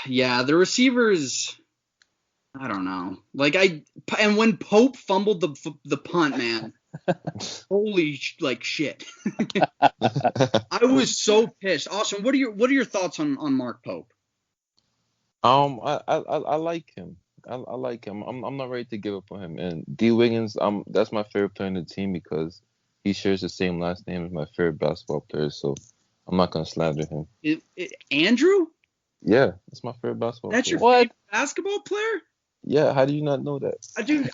Yeah, the receivers. I don't know. And when Pope fumbled the punt, man, holy like shit. I was so pissed. Austin, what are your thoughts on Mark Pope? I like him. I like him. I'm not ready to give up on him. And D Wiggins, that's my favorite player in the team because he shares the same last name as my favorite basketball player. So I'm not gonna slander him. Andrew? Yeah, that's my favorite basketball That's your player. favorite What? basketball player? Yeah, how do you not know that? Dude,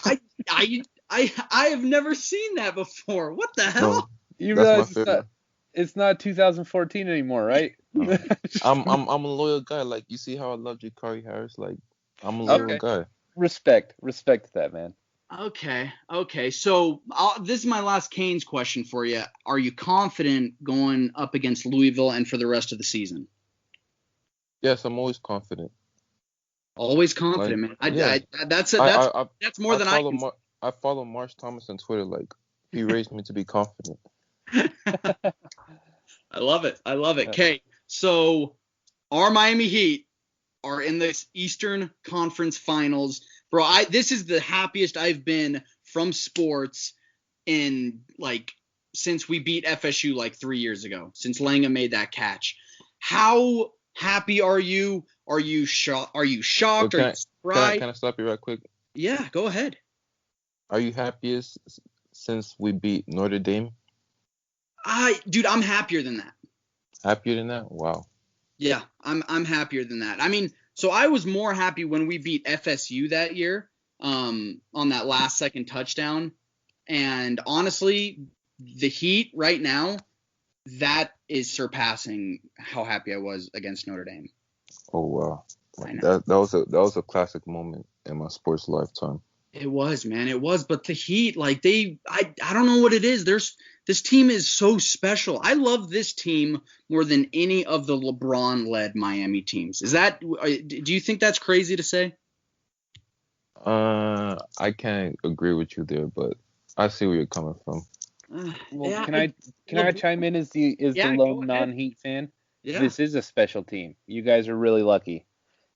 I have never seen that before. What the hell? No, You that's my realize favorite. it's not 2014 anymore, right? No, I'm a loyal guy. Like you see how I love Jakari Harris. Like I'm a loyal Okay. guy. Respect that, man. Okay. So this is my last Canes question for you. Are you confident going up against Louisville and for the rest of the season? Yes, I'm always confident. Always Like confident, man. yeah, That's I I I, that's more I than I follow can. I follow Marsh Thomas on Twitter. Like he raised me to be confident. I love it. I love it. Yeah. Okay, so our Miami Heat are in this Eastern Conference Finals, bro. This is the happiest I've been from sports in since we beat FSU like 3 years ago, since Langa made that catch. How happy are you? Are you shocked? Are you So shocked? Are you surprised? can I stop you right quick? Yeah, go ahead. Are you happiest since we beat Notre Dame? Dude, I'm happier than that. Happier than that? Wow. Yeah, I'm happier than that. I mean, so I was more happy when we beat FSU that year, on that last second touchdown. And honestly, the Heat right now, that is surpassing how happy I was against Notre Dame. Oh wow. I know. That was a classic moment in my sports lifetime. It was, man. It was. But the Heat, I don't know what it is. This team is so special. I love this team more than any of the LeBron-led Miami teams. Do you think that's crazy to say? I can't agree with you there, but I see where you're coming from. Well, Yeah, can I chime in as the yeah, go lone ahead. non-Heat fan? Yeah. This is a special team. You guys are really lucky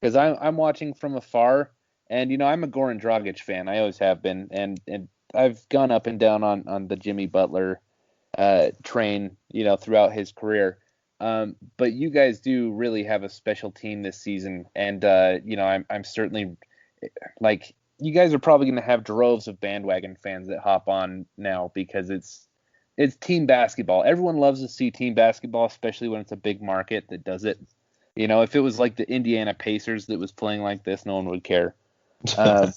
because I'm watching from afar, and I'm a Goran Dragic fan. I always have been, and I've gone up and down on the Jimmy Butler train, throughout his career. But you guys do really have a special team this season, and I'm certainly like you guys are probably going to have droves of bandwagon fans that hop on now because it's team basketball. Everyone loves to see team basketball, especially when it's a big market that does it. If it was like the Indiana Pacers that was playing like this, no one would care. Uh,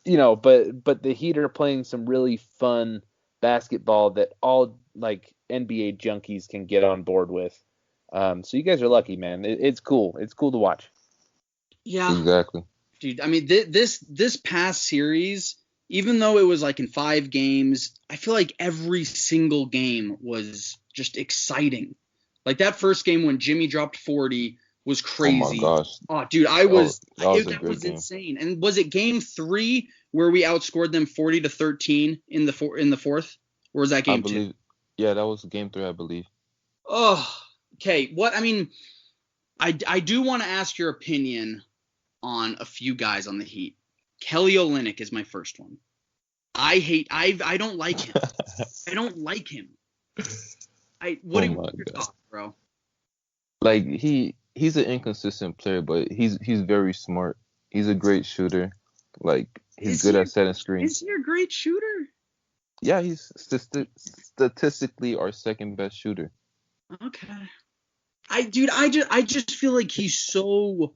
but the Heat are playing some really fun basketball that all like NBA junkies can get on board with. So you guys are lucky, man. It's cool. It's cool to watch. Yeah, Exactly. dude. I mean, this past series, even though it was like in 5 games, I feel like every single game was just exciting. Like that first game when Jimmy dropped 40 was Oh my crazy. gosh. Oh, dude, A that great was game. insane. And was it game 3 where we outscored them 40-13 in the fourth? Or was that I game 2? believe yeah, that was game 3, I believe. Oh, okay. I mean, I do want to ask your opinion on a few guys on the Heat. Kelly Olynyk is my first one. I don't like him. I don't like him. What Oh are my your god. thoughts, bro? Like he's an inconsistent player, but he's very smart. He's a great shooter. Like he's Is good he at setting screens. is he a great shooter? Yeah, he's statistically our second best shooter. Okay. I just feel like he's so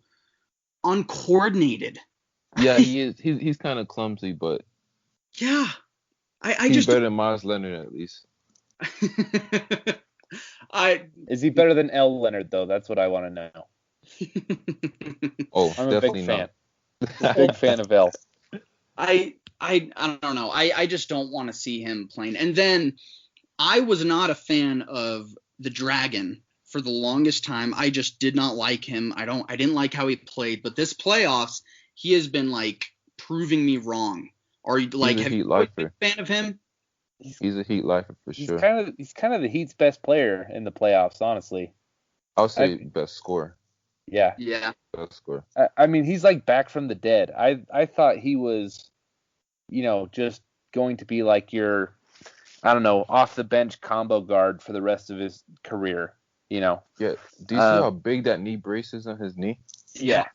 uncoordinated. Yeah, he is. He's kind of clumsy, but Yeah. I he's just better than Miles Leonard at least. I Is he better than L. Leonard though? That's what I want to know. Oh, I'm a big definitely fan. not. Big fan of L. I don't know. I just don't want to see him playing. And then I was not a fan of the Dragon for the longest time. I just did not like him. I didn't like how he played. But this playoffs, he has been like proving me wrong. Are you He's like a have you Heat always been lifer. a fan of him? He's He's a Heat lifer for he's sure. kind of he's kind of the Heat's best player in the playoffs, honestly. I'll I say best scorer. Yeah. Yeah. Best score. I mean, he's like back from the dead. I thought he was, just going to be like your, I don't know, off the bench combo guard for the rest of his career. Yeah. Do you see how big that knee brace is on his knee? Yeah.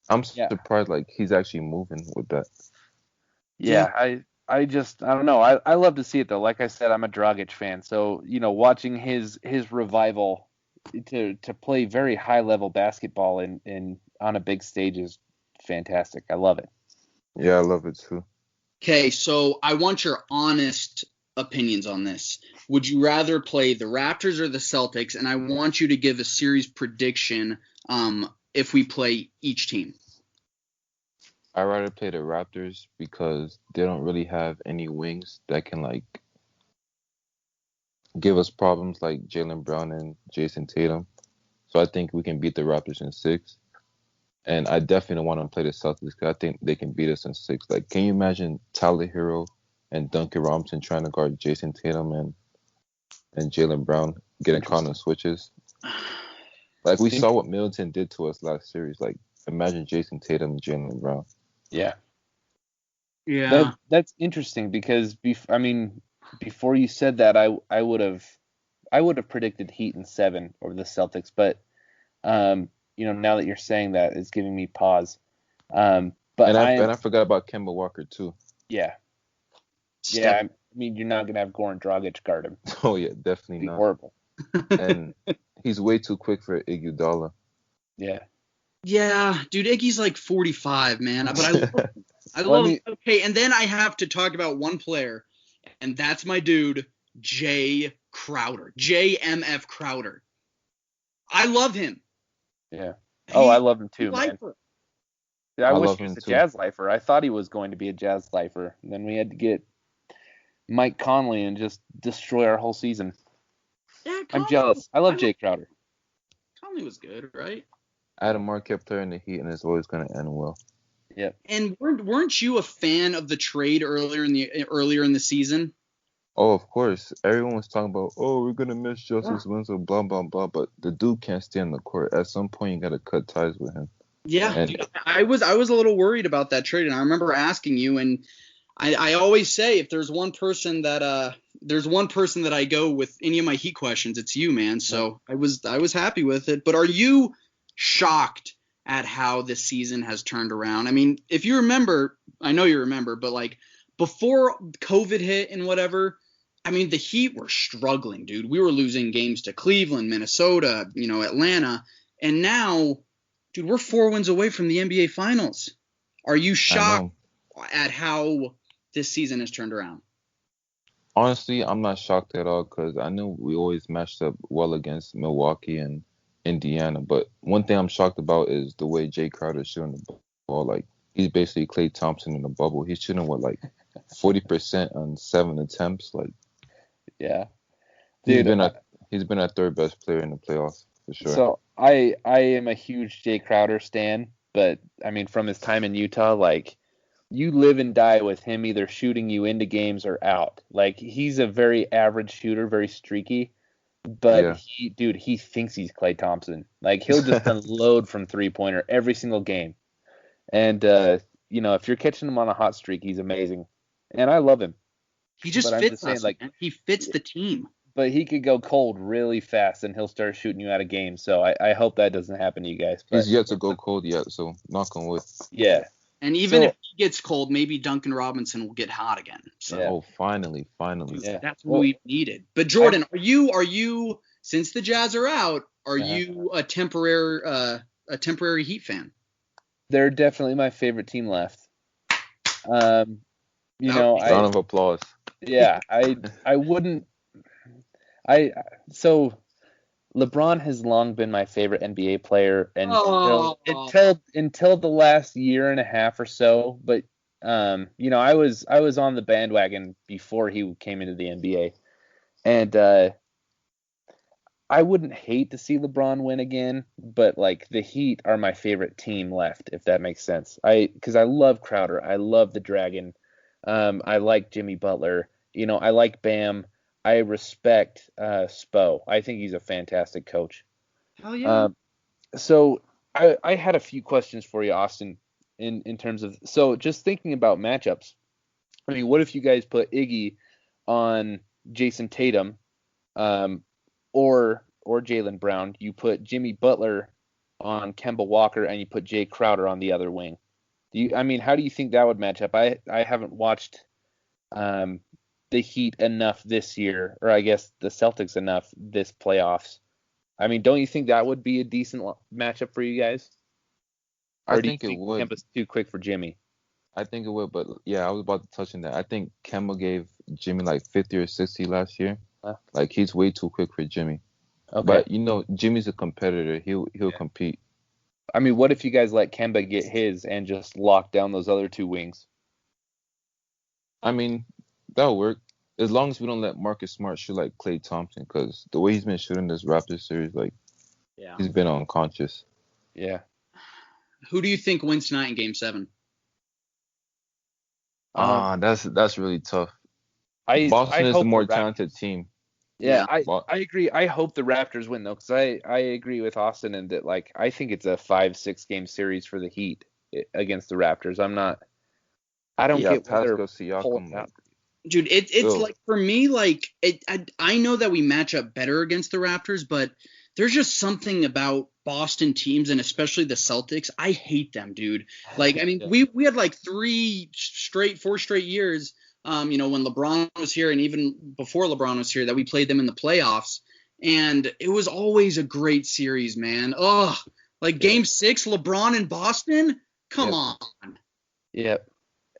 I'm Yeah. surprised like he's actually moving with that. Yeah. I don't know. I love to see it though. Like I said, I'm a Dragic fan, so watching his revival to play very high level basketball in on a big stage is fantastic. I love it. Yeah, I love it too. Okay, so I want your honest opinions on this. Would you rather play the Raptors or the Celtics? And I want you to give a series prediction if we play each team. I'd rather play the Raptors because they don't really have any wings that can like give us problems like Jaylen Brown and Jason Tatum. So I think we can beat the Raptors in 6. And I definitely don't want to play the Celtics because I think they can beat us in 6. Like, can you imagine Tyler Hero and Duncan Robinson trying to guard Jason Tatum and Jaylen Brown getting caught on switches? Like, we saw what Middleton did to us last series. Like, imagine Jason Tatum and Jaylen Brown. Yeah. Yeah. That's interesting because before you said that, I would have predicted Heat in 7 over the Celtics, but now that you're saying that, it's giving me pause. But I forgot about Kemba Walker too. Yeah. Yeah, I mean, you're not gonna have Goran Dragic guard him. Oh yeah, definitely It'd be not. horrible. And he's way too quick for Iguodala. Yeah. Yeah, dude, Iggy's like 45, man. But I love him. Okay, and then I have to talk about one player, and that's my dude, Jay Crowder. JMF Crowder. I love him. Yeah. Oh, I love him too, man. Yeah, I wish he was a Jazz lifer. I thought he was going to be a Jazz lifer. And then we had to get Mike Conley and just destroy our whole season. Yeah, I'm jealous. I love Jay Crowder. Conley was good, right? Adam Marquette player in the Heat, and it's always going to end well. Yep. And weren't you a fan of the trade earlier in the season? Oh, of course. Everyone was talking about, we're going to miss Justice Winslow, blah, blah, blah. But the dude can't stay on the court. At some point, you got to cut ties with him. Yeah, dude, I was a little worried about that trade, and I remember asking you, and I always say if there's one person that I go with any of my Heat questions, it's you, man. So I was happy with it. But are you shocked at how this season has turned around? I mean, if you remember, I know you remember, but like before COVID hit and whatever, I mean, the Heat were struggling, dude. We were losing games to Cleveland, Minnesota, Atlanta, and now, dude, we're 4 wins away from the NBA Finals. Are you shocked at how this season has turned around? Honestly, I'm not shocked at all because I knew we always matched up well against Milwaukee and Indiana. But one thing I'm shocked about is the way Jay Crowder's shooting the ball. Like, he's basically Klay Thompson in the bubble. He's shooting with like 40% on 7 attempts. Like, yeah, dude, he's been our third best player in the playoffs for sure. So I am a huge Jay Crowder stan, but I mean, from his time in Utah, like, you live and die with him either shooting you into games or out. Like, he's a very average shooter, very streaky, but he thinks he's Klay Thompson. Like, he'll just unload from 3-pointer every single game. And if you're catching him on a hot streak, he's amazing. And I love him. He just fits us, like, he fits the team. But he could go cold really fast, and he'll start shooting you out of games. So I hope that doesn't happen to you guys. But he's yet to go cold yet, so knock on wood. Yeah. And even if he gets cold, maybe Duncan Robinson will get hot again. So. Yeah. Oh, finally. Yeah. That's what we needed. But Jordan, are you since the Jazz are out, are you a temporary Heat fan? They're definitely my favorite team left. Round of applause. Yeah, I wouldn't. So LeBron has long been my favorite NBA player, and until the last year and a half or so. But I was on the bandwagon before he came into the NBA, and I wouldn't hate to see LeBron win again, but like, the Heat are my favorite team left, if that makes sense. Because I love Crowder, I love the Dragon, I like Jimmy Butler, I like Bam. I respect Spo. I think he's a fantastic coach. Hell yeah. So I had a few questions for you, Austin, in terms of, so just thinking about matchups. I mean, what if you guys put Iggy on Jason Tatum, or Jaylen Brown? You put Jimmy Butler on Kemba Walker, and you put Jay Crowder on the other wing. I mean, how do you think that would match up? I haven't watched the Heat enough this year, or I guess the Celtics enough this playoffs. I mean, don't you think that would be a decent matchup for you guys? I Or do you think it think would. Kemba's too quick for Jimmy? I think it would, but yeah, I was about to touch on that. I think Kemba gave Jimmy like 50 or 60 last year. Like he's way too quick for Jimmy. Okay. But you know, Jimmy's a competitor. He'll compete. I mean, what if you guys let Kemba get his and just lock down those other two wings? I mean, that'll work as long as we don't let Marcus Smart shoot like Klay Thompson, because the way he's been shooting this Raptors series, like he's been unconscious. Yeah. Who do you think wins tonight in Game 7? That's really tough. I Boston is the hope more the talented team. Yeah, I agree. I hope the Raptors win though, because I agree with Austin in that, like, I think it's a 5-6 game series for the Heat against the Raptors. I don't get why they're pulling out. Dude, it's like, for me, like, I know that we match up better against the Raptors, but there's just something about Boston teams, and especially the Celtics. I hate them, dude. Like, I mean, we had like 4 straight years, when LeBron was here, and even before LeBron was here, that we played them in the playoffs, and it was always a great series, man. Ugh, like Game 6, LeBron in Boston. Come on. Yep.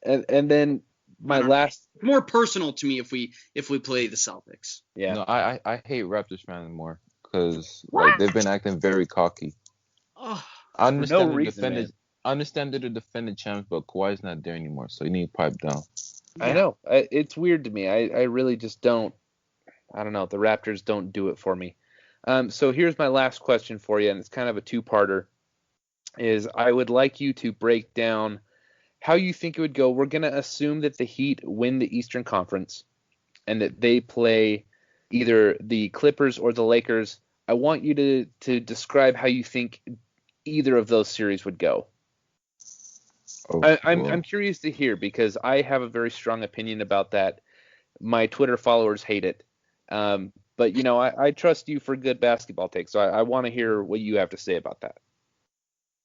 And then my last, more personal to me if we play the Celtics. Yeah. No, I hate Raptors fans more because like they've been acting very cocky. Oh, I understand for no reason, man. I understand they're the defending champs, but Kawhi's not there anymore, so you need to pipe down. I know. It's weird to me. I really just don't. I don't know. The Raptors don't do it for me. So here's my last question for you, and it's kind of a two-parter. Is I would like you to break down how you think it would go. We're going to assume that the Heat win the Eastern Conference and that they play either the Clippers or the Lakers. I want you to describe how you think either of those series would go. I'm curious to hear, because I have a very strong opinion about that. My Twitter followers hate it. But, I trust you for good basketball takes, so I want to hear what you have to say about that.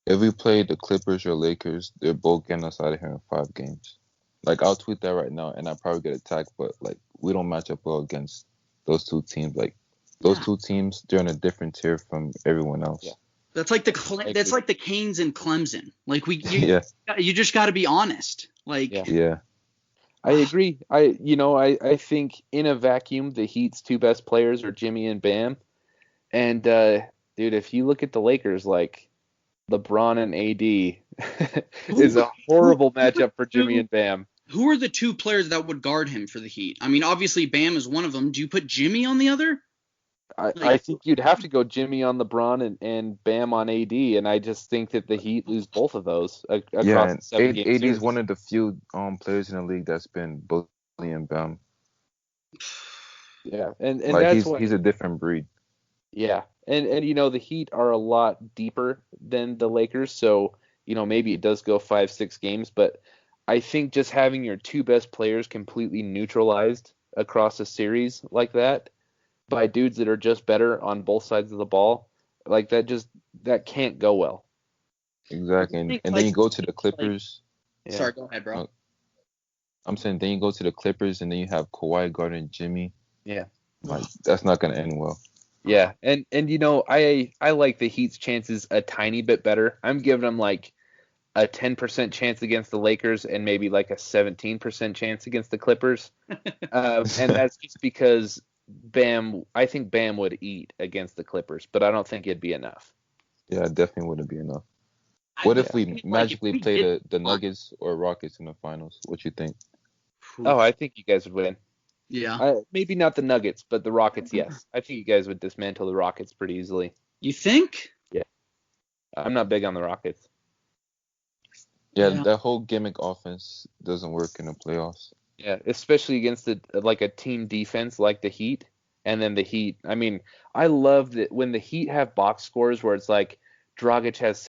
If we play the Clippers or Lakers, they're both getting us out of here in 5 games. Like, I'll tweet that right now, and I'll probably get attacked, but, like, we don't match up well against those two teams. Like, those two teams, they're in a different tier from everyone else. Yeah. That's like the Canes and Clemson. Like, you just got to be honest. Like, yeah. I agree. I think in a vacuum, the Heat's two best players are Jimmy and Bam. And, dude, if you look at the Lakers, like, LeBron and AD is a horrible matchup for Jimmy and Bam. Who are the two players that would guard him for the Heat? I mean, obviously Bam is one of them. Do you put Jimmy on the other? I think you'd have to go Jimmy on LeBron and Bam on AD, and I just think that the Heat lose both of those across the 7-game series. AD is one of the few players in the league that's been bullying Bam. Yeah, and like that's he's a different breed. Yeah, and the Heat are a lot deeper than the Lakers, so maybe it does go 5-6 games, but I think just having your two best players completely neutralized across a series like that by dudes that are just better on both sides of the ball, like that can't go well. Exactly, and then you go to the Clippers. Sorry, go ahead, bro. I'm saying then you go to the Clippers, and then you have Kawhi guarding Jimmy. Yeah, like that's not gonna end well. Yeah, and I like the Heat's chances a tiny bit better. I'm giving them like a 10% chance against the Lakers and maybe like a 17% chance against the Clippers. And that's just because I think Bam would eat against the Clippers, but I don't think it'd be enough. Yeah, it definitely wouldn't be enough. What if we magically play the Nuggets or Rockets in the finals? What you think? Oh, I think you guys would win. Yeah. Maybe not the Nuggets, but the Rockets, yes. I think you guys would dismantle the Rockets pretty easily. You think? Yeah. I'm not big on the Rockets. Yeah, that whole gimmick offense doesn't work in the playoffs. Yeah, especially against a team defense like the Heat. And then the Heat, I mean, I love that when the Heat have box scores where it's like Dragic has